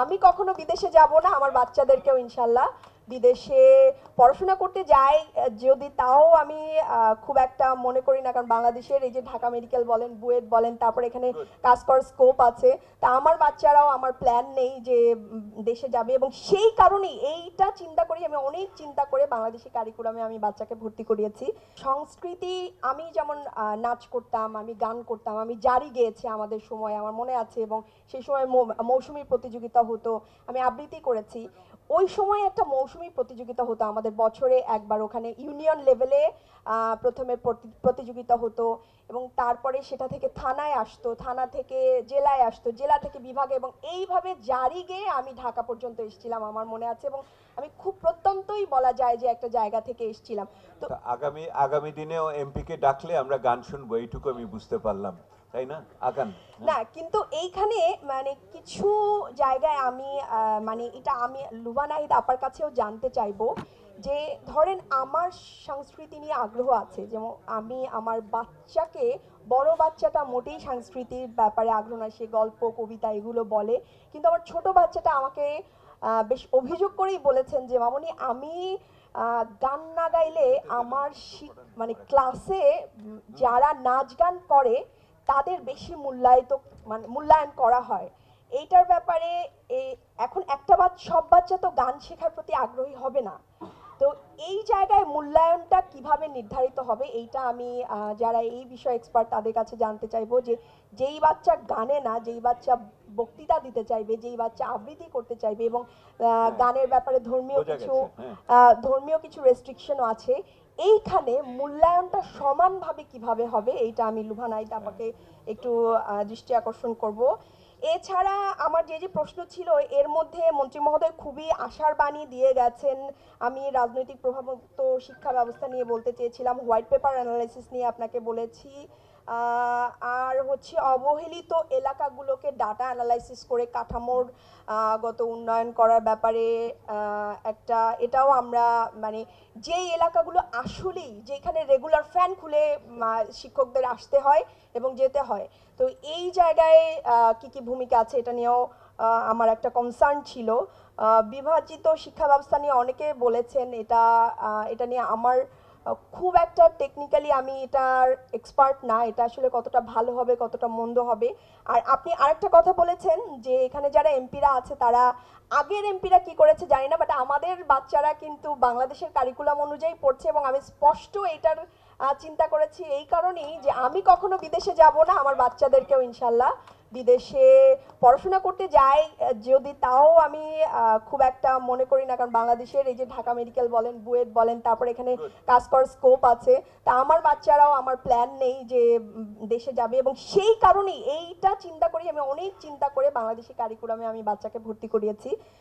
আমি কখনো বিদেশে যাব না, আমার বাচ্চাদেরকেও ইনশাল্লাহ বিদেশে পড়াশোনা করতে যাই, যদি তাও আমি খুব একটা মনে করি না, কারণ বাংলাদেশের এই যে ঢাকা মেডিকেল বলেন, বুয়েট বলেন, তারপর এখানে কাজ করার স্কোপ আছে। তা আমার বাচ্চারাও, আমার প্ল্যান নেই যে দেশে যাবে, এবং সেই কারণেই এইটা চিন্তা করি, আমি অনেক চিন্তা করে বাংলাদেশি কারিকুলামে আমি বাচ্চাকে ভর্তি করিয়েছি। সংস্কৃতি, আমি যেমন নাচ করতাম, আমি গান করতাম, আমি জারি গেয়েছি আমাদের সময়, আমার মনে আছে, এবং সেই সময় মৌসুমী প্রতিযোগিতা হতো, আমি আবৃত্তি করেছি। ওই সময় একটা মৌসুমী প্রতিযোগিতা হতো আমাদের বছরে একবার, ওখানে ইউনিয়ন লেভেলে প্রথমে প্রতিযোগিতা হতো, এবং তারপরে সেটা থেকে থানায় আসতো, থানা থেকে জেলায় আসতো, জেলা থেকে বিভাগে, এবং এইভাবে জারি গিয়ে আমি ঢাকা পর্যন্ত এসেছিলাম, আমার মনে আছে। এবং আমি খুব প্রত্যন্তই বলা যায় যে একটা জায়গা থেকে এসেছিলাম। তো তা আগামী আগামী দিনেও এমপি কে ডাকলে আমরা গান শুনবো, এইটুকু আমি বুঝতে পারলাম, তাই না আকান? না, কিন্তু এইখানে মানে কিছু জায়গায় আমি মানে এটা আমি লুবা নাহিদ আপার কাছেও জানতে চাইবো, যে ধরেন আমার সংস্কৃতি নিয়ে আগ্রহ আছে, যেমন আমি আমার বাচ্চাকে, বড় বাচ্চাটা মোটেই সংস্কৃতির ব্যাপারে আগ্রহ নয়, সে গল্প কবিতা এগুলো বলে, কিন্তু আমার ছোট বাচ্চাটা আমাকে বেশ অভিযোগ করেই বলেছেন যে মামনি, আমি গান না গাইলে আমার মানে ক্লাসে যারা নাচ গান করে তাদের বেশি মূল্যায়িত, মানে মূল্যায়ন করা হয়। এইটার ব্যাপারে এখন সব বাচ্চা তো গান শেখার প্রতি আগ্রহী হবে না। তো এই জায়গায় মূল্যায়নটা কিভাবে নির্ধারিত হবে, এইটা আমি যারা এই বিষয়ে এক্সপার্ট তাদের কাছে জানতে চাইবো, যে যেই বাচ্চা গানে না, যেই বাচ্চা বক্তৃতা দিতে চাইবে, যেই বাচ্চা আবৃত্তি করতে চাইবে, এবং গানের ব্যাপারে ধর্মীয় কিছু রেস্ট্রিকশনও আছে, এইখানে মূল্যায়নটা সমানভাবে কিভাবে হবে, এইটা আমি লুভা নাহিদ আমাকে একটু দৃষ্টি আকর্ষণ করব। এছাড়া আমার যে যে প্রশ্ন ছিল, এর মধ্যে মন্ত্রী মহোদয় খুবই আশার বাণী দিয়ে গেছেন। আমি রাজনৈতিক প্রভাবমুক্ত শিক্ষা ব্যবস্থা নিয়ে বলতে চেয়েছিলাম, হোয়াইট পেপার অ্যানালাইসিস নিয়ে আপনাকে বলেছি, আর হচ্ছে অবহেলিত এলাকাগুলোকে ডাটা অ্যানালাইসিস করে কাঠামোর গত উন্নয়ন করার ব্যাপারে একটা, এটাও আমরা মানে যেই এলাকাগুলো আসলেই যেখানে রেগুলার ফ্যান খুলে শিক্ষকদের আসতে হয় এবং যেতে হয়, তো এই জায়গায় কি কি ভূমিকা আছে, এটা নিয়েও আমার একটা কনসার্ন ছিল। বিভাজিত শিক্ষা ব্যবস্থা নিয়ে অনেকে বলেছেন, এটা নিয়ে আমার খুব একটা টেকনিক্যালি আমি এটার এক্সপার্ট না, এটা আসলে কতটা ভালো হবে কতটা মন্দ হবে। আর আপনি আরেকটা কথা বলেছেন যে এখানে যারা এমপিরা আছে তারা, আগের এমপিরা কি করেছে জানি না, বাট আমাদের বাচ্চারা কিন্তু বাংলাদেশের কারিকুলাম অনুযায়ী পড়ছে, এবং আমি স্পষ্ট এটার চিন্তা করেছি এই কারণেই যে আমি কখনো বিদেশে যাব না, আমার বাচ্চাদেরকেও ইনশাল্লাহ বিদেশে পড়াশোনা করতে যাই, যদি তাও আমি খুব একটা মনে করি না, কারণ বাংলাদেশের এই যে ঢাকা মেডিকেল বলেন, বুয়েট বলেন, তারপর এখানে কাজ করার স্কোপ আছে। তা আমার বাচ্চারাও, আমার প্ল্যান নেই যে দেশে যাবে, এবং সেই কারণেই এইটা চিন্তা করি, আমি অনেক চিন্তা করে বাংলাদেশি কারিকুলামে আমি বাচ্চাকে ভর্তি করিয়েছি।